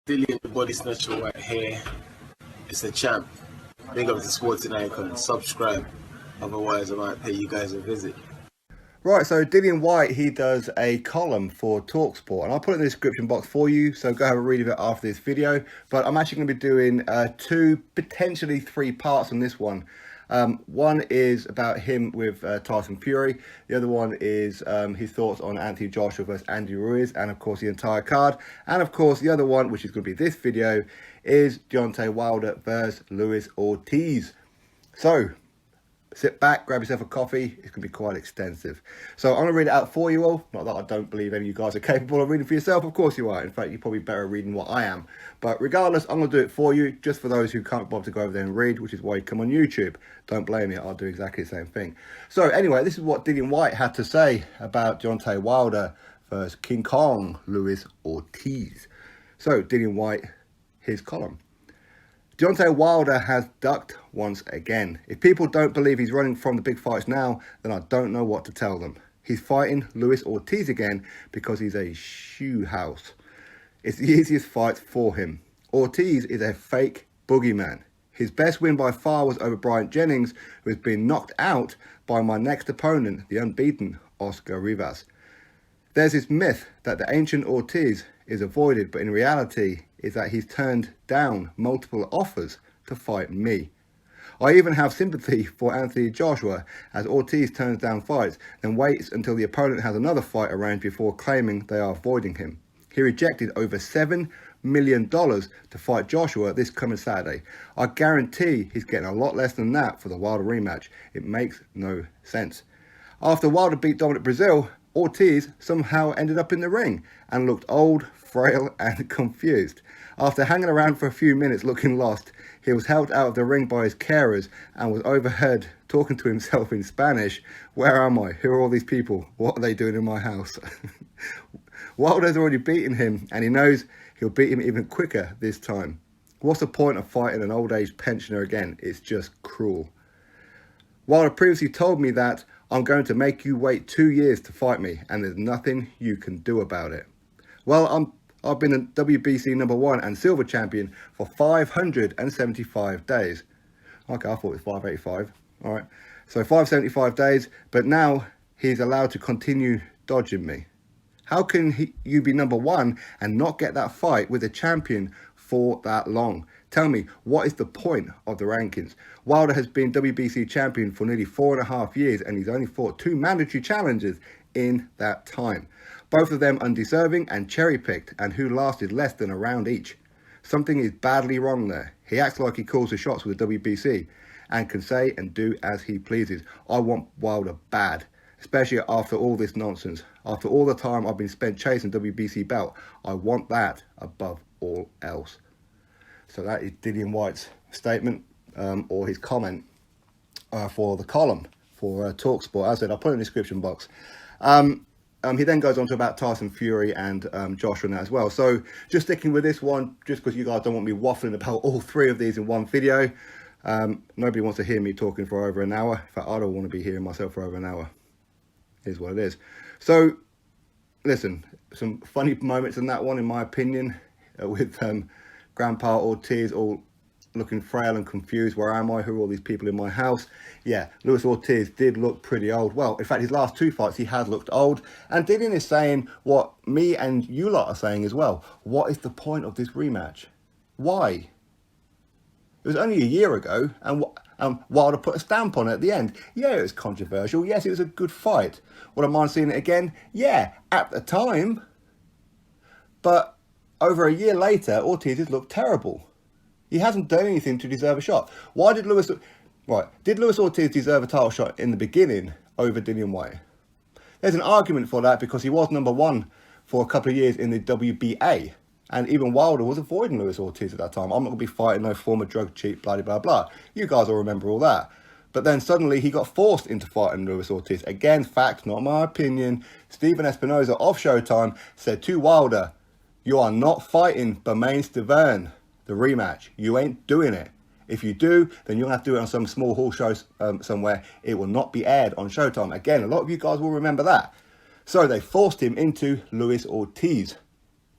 Dillian the Body Snatcher right here. It's a champ. Big up to Sporting Icon. Subscribe. Otherwise, I might pay you guys a visit. Right, so Dillian Whyte, he does a column for TalkSport, and I'll put it in the description box for you, so go have a read of it after this video. But I'm actually going to be doing two, potentially three parts on this one. One is about him with Tyson Fury. The other one is his thoughts on Anthony Joshua versus Andy Ruiz, and of course the entire card. And of course the other one, which is going to be this video, is Deontay Wilder versus Luis Ortiz. So sit back, grab yourself a coffee. It's going to be quite extensive. So I'm going to read it out for you all. Not that I don't believe any of you guys are capable of reading for yourself. Of course you are. In fact, you're probably better at reading what I am. But regardless, I'm going to do it for you, just for those who can't bother to go over there and read, which is why you come on YouTube. Don't blame me. I'll do exactly the same thing. So anyway, this is what Dillian Whyte had to say about Deontay Wilder versus King Kong Luis Ortiz. So Dillian Whyte, his column. Deontay Wilder has ducked once again. If people don't believe he's running from the big fights now, then I don't know what to tell them. He's fighting Luis Ortiz again because he's a shoe house. It's the easiest fight for him. Ortiz is a fake boogeyman. His best win by far was over Bryant Jennings, who has been knocked out by my next opponent, the unbeaten Oscar Rivas. There's this myth that the ancient Ortiz is avoided, but in reality is that he's turned down multiple offers to fight me. I even have sympathy for Anthony Joshua, as Ortiz turns down fights, then waits until the opponent has another fight arranged before claiming they are avoiding him. He rejected over $7 million to fight Joshua this coming Saturday. I guarantee he's getting a lot less than that for the Wilder rematch. It makes no sense. After Wilder beat Dominic Brazil, Ortiz somehow ended up in the ring and looked old, frail and confused. After hanging around for a few minutes looking lost, he was helped out of the ring by his carers and was overheard talking to himself in Spanish. Where am I? Who are all these people? What are they doing in my house? Wilder's already beaten him, and he knows he'll beat him even quicker this time. What's the point of fighting an old age pensioner again? It's just cruel. Wilder previously told me that I'm going to make you wait 2 years to fight me, and there's nothing you can do about it. Well, I've been a WBC #1 and silver champion for 575 days. Okay, I thought it was 585. All right, so 575 days, but now he's allowed to continue dodging me. How can you be #1 and not get that fight with a champion for that long? Tell me, what is the point of the rankings? Wilder has been WBC champion for nearly 4.5 years, and he's only fought 2 mandatory challenges in that time. Both of them undeserving and cherry-picked, and who lasted less than a round each. Something is badly wrong there. He acts like he calls the shots with the WBC and can say and do as he pleases. I want Wilder bad, especially after all this nonsense. After all the time I've been spent chasing WBC belt, I want that above all else. So that is Dillian Whyte's statement, or his comment for the column for TalkSport. As I said, I'll put it in the description box. He then goes on to about Tyson Fury and Joshua and that as well. So just sticking with this one, just because you guys don't want me waffling about all 3 of these in one video. Nobody wants to hear me talking for over an hour. In fact, I don't want to be hearing myself for over an hour. Here's what it is. So, listen, some funny moments in that one, in my opinion, with Grandpa Ortiz all looking frail and confused. Where am I? Who are all these people in my house? Yeah, Luis Ortiz did look pretty old. Well, in fact, his last 2 fights, he has looked old. And Dillian is saying what me and you lot are saying as well. What is the point of this rematch? Why? It was only a year ago, and Wilder put a stamp on it at the end. Yeah, it was controversial. Yes, it was a good fight. Would I mind seeing it again? Yeah, at the time. But over a year later, Ortiz has looked terrible. He hasn't done anything to deserve a shot. Why did Luis Ortiz deserve a title shot in the beginning over Dillian Whyte? There's an argument for that because he was #1 for a couple of years in the WBA. And even Wilder was avoiding Luis Ortiz at that time. I'm not going to be fighting no former drug cheat, blah, blah, blah. You guys will remember all that. But then suddenly he got forced into fighting Luis Ortiz. Again, fact, not my opinion. Stephen Espinoza of Showtime said to Wilder, you are not fighting Bermane Stiverne, the rematch. You ain't doing it. If you do, then you'll have to do it on some small hall show somewhere. It will not be aired on Showtime. Again, a lot of you guys will remember that. So they forced him into Luis Ortiz.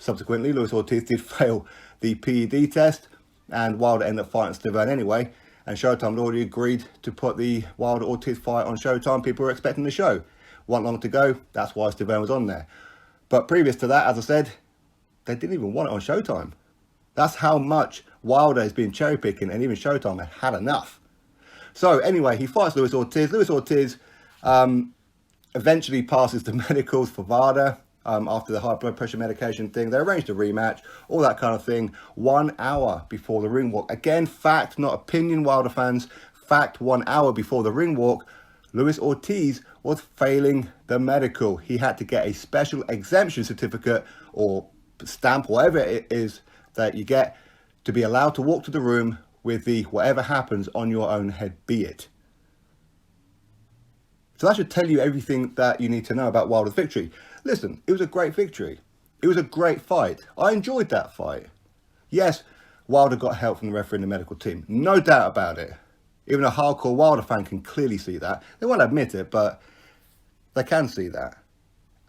Subsequently, Luis Ortiz did fail the PED test, and Wilder ended up fighting Stiverne anyway. And Showtime had already agreed to put the Wilder-Ortiz fight on Showtime. People were expecting the show. Wasn't long to go. That's why Stiverne was on there. But previous to that, as I said, they didn't even want it on Showtime. That's how much Wilder has been cherry picking, and even Showtime had enough. So anyway, he fights Luis Ortiz. Luis Ortiz eventually passes the medicals for VADA after the high blood pressure medication thing. They arranged a rematch, all that kind of thing, 1 hour before the ring walk. Again, fact, not opinion, Wilder fans. Fact, 1 hour before the ring walk, Luis Ortiz was failing the medical. He had to get a special exemption certificate or stamp, whatever it is that you get, to be allowed to walk to the room with the whatever happens on your own head be it. So that should tell you everything that you need to know about Wilder's victory. Listen, it was a great victory. It was a great fight. I enjoyed that fight. Yes, Wilder got help from the referee and the medical team. No doubt about it. Even a hardcore Wilder fan can clearly see that. They won't admit it, but they can see that.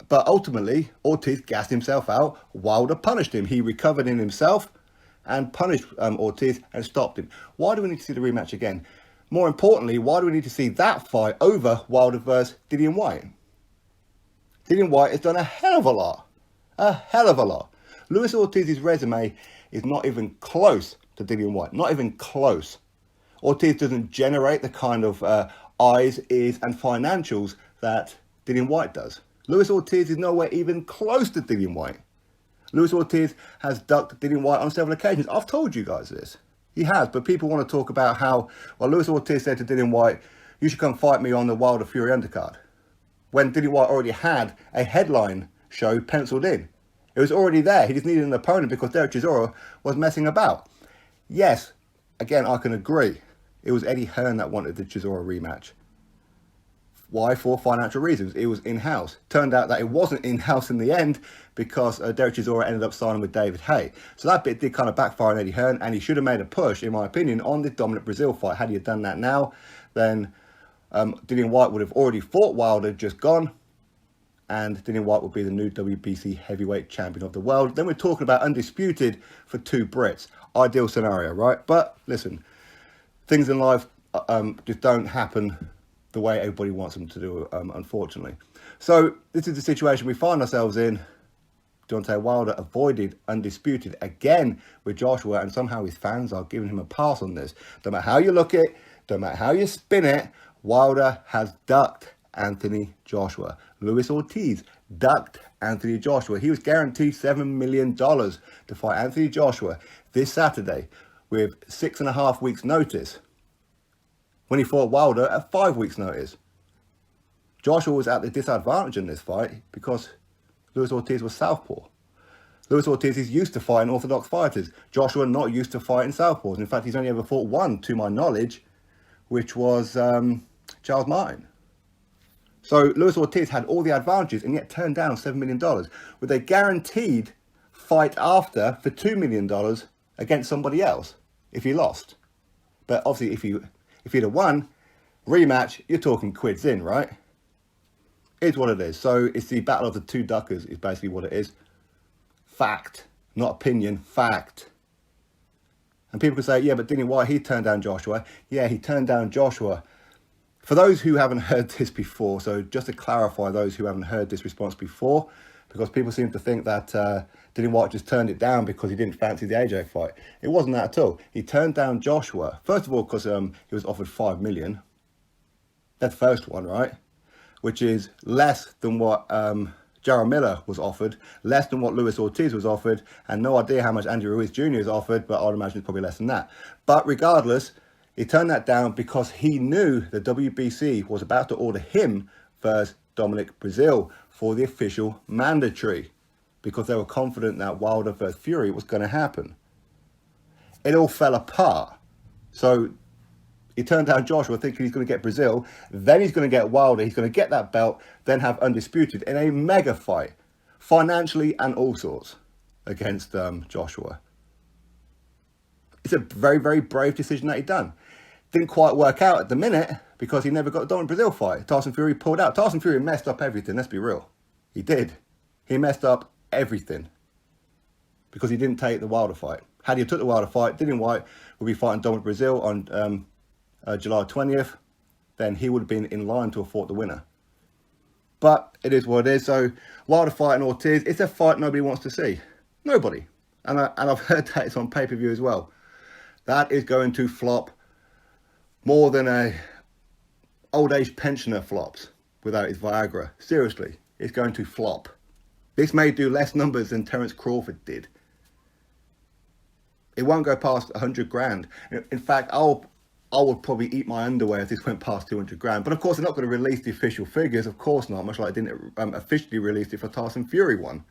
But ultimately, Ortiz gassed himself out. Wilder punished him. He recovered in himself and punished Ortiz and stopped him. Why do we need to see the rematch again? More importantly, why do we need to see that fight over Wilder versus Dillian Whyte? Dillian Whyte has done a hell of a lot. A hell of a lot. Luis Ortiz's resume is not even close to Dillian Whyte. Not even close. Ortiz doesn't generate the kind of eyes, ears and financials that Dillian Whyte does. Luis Ortiz is nowhere even close to Dillian Whyte. Luis Ortiz has ducked Dillian Whyte on several occasions. I've told you guys this. He has, but people want to talk about how, well, Luis Ortiz said to Dillian Whyte, you should come fight me on the Wilder Fury undercard. When Dillian Whyte already had a headline show penciled in. It was already there. He just needed an opponent because Derek Chisora was messing about. Yes, again, I can agree. It was Eddie Hearn that wanted the Chisora rematch. Why? For financial reasons. It was in-house. Turned out that it wasn't in-house in the end because Derek Chisora ended up signing with David Haye. So that bit did kind of backfire on Eddie Hearn, and he should have made a push, in my opinion, on the Dominic Brazil fight. Had he done that now, then Dillian Whyte would have already fought Wilder, just gone, and Dillian Whyte would be the new WBC heavyweight champion of the world. Then we're talking about undisputed for 2 Brits. Ideal scenario, right? But listen, things in life just don't happen the way everybody wants them to do, unfortunately. So this is the situation we find ourselves in. Deontay Wilder avoided undisputed again with Joshua, and somehow his fans are giving him a pass on this. Don't matter how you look at it, don't matter how you spin it, Wilder has ducked Anthony Joshua. Luis Ortiz ducked Anthony Joshua. He was guaranteed $7 million to fight Anthony Joshua this Saturday with 6.5 weeks notice, when he fought Wilder at 5 weeks notice. Joshua was at the disadvantage in this fight because Luis Ortiz was southpaw. Luis Ortiz is used to fighting orthodox fighters. Joshua not used to fighting southpaws. In fact, he's only ever fought one, to my knowledge, which was Charles Martin. So Luis Ortiz had all the advantages and yet turned down $7 million with a guaranteed fight after for $2 million against somebody else if he lost. But obviously if he'd have won, rematch, you're talking quids in, right? It's what it is. So it's the battle of the 2 duckers is basically what it is. Fact, not opinion, fact. And people can say, yeah, but Dillian Whyte, he turned down Joshua. Yeah, he turned down Joshua. For those who haven't heard this before, so just to clarify those who haven't heard this response before, because people seem to think that Dillian Whyte just turned it down because he didn't fancy the AJ fight. It wasn't that at all. He turned down Joshua, first of all, because he was offered $5 million. That's the first one, right? Which is less than what Jarrell Miller was offered, less than what Luis Ortiz was offered, and no idea how much Andy Ruiz Jr. is offered, but I'd imagine it's probably less than that. But regardless, he turned that down because he knew the WBC was about to order him versus Dominic Brazil for the official mandatory, because they were confident that Wilder versus Fury was going to happen. It all fell apart. So he turned down Joshua thinking he's going to get Brazil, then he's going to get Wilder, he's going to get that belt, then have undisputed in a mega fight, financially and all sorts, against Joshua. It's a very, very brave decision that he done. Didn't quite work out at the minute because he never got a Dominic Brazil fight. Tyson Fury pulled out. Tyson Fury messed up everything, let's be real. He did. He messed up everything. because he didn't take the Wilder fight. Had he took the Wilder fight, Dillian Whyte would be fighting Dominic Brazil on July 20th. Then he would have been in line to have fought the winner. But it is what it is. So Wilder fighting Ortiz, it's a fight nobody wants to see. Nobody. And I've heard that it's on pay-per-view as well. That is going to flop more than a old age pensioner flops without his Viagra. Seriously, it's going to flop. This may do less numbers than Terence Crawford did. It won't go past 100 grand. In fact, I would probably eat my underwear if this went past 200 grand. But of course, they're not going to release the official figures. Of course not, much like they didn't officially release it for Tyson Fury one.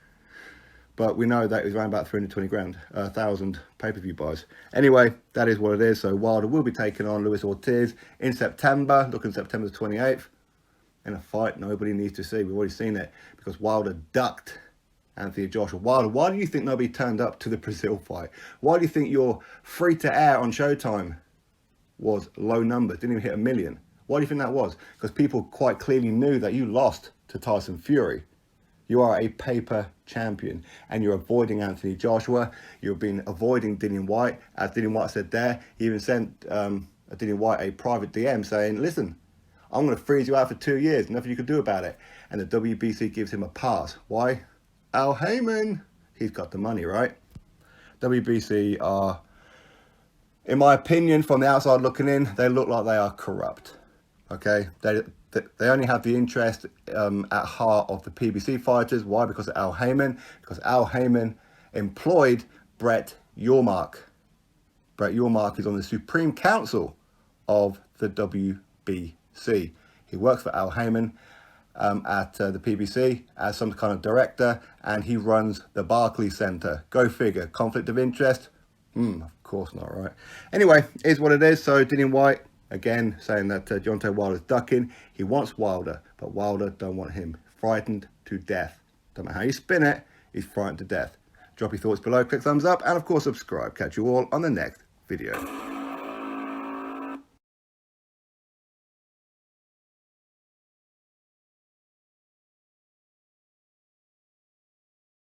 But we know that it was around about 320 grand, 1,000 pay-per-view buys. Anyway, that is what it is. So Wilder will be taking on Luis Ortiz in September, looking September the 28th, in a fight nobody needs to see. We've already seen it because Wilder ducked Anthony Joshua. Wilder, why do you think nobody turned up to the Brazil fight? Why do you think your free-to-air on Showtime was low numbers, didn't even hit 1 million? Why do you think that was? Because people quite clearly knew that you lost to Tyson Fury. You are a paper champion and you're avoiding Anthony Joshua. You've been avoiding Dillian Whyte. As Dillian Whyte said there, he even sent Dillian Whyte a private DM saying, listen, I'm going to freeze you out for 2 years. Nothing you can do about it. And the WBC gives him a pass. Why? Al Heyman. He's got the money, right? WBC are, in my opinion, from the outside looking in, they look like they are corrupt. Okay? They only have the interest at heart of the PBC fighters. Why? Because of Al Heyman. Because Al Heyman employed Brett Yormark. Brett Yormark is on the Supreme Council of the WBC. He works for Al Heyman at the PBC as some kind of director, and he runs the Barclays Center. Go figure. Conflict of interest? Of course not, right? Anyway, it is what it is. So Dillian Whyte, again, saying that Deontay Wilder's ducking. He wants Wilder, but Wilder don't want him. Frightened to death. Don't matter how you spin it, he's frightened to death. Drop your thoughts below, click thumbs up, and of course subscribe. Catch you all on the next video.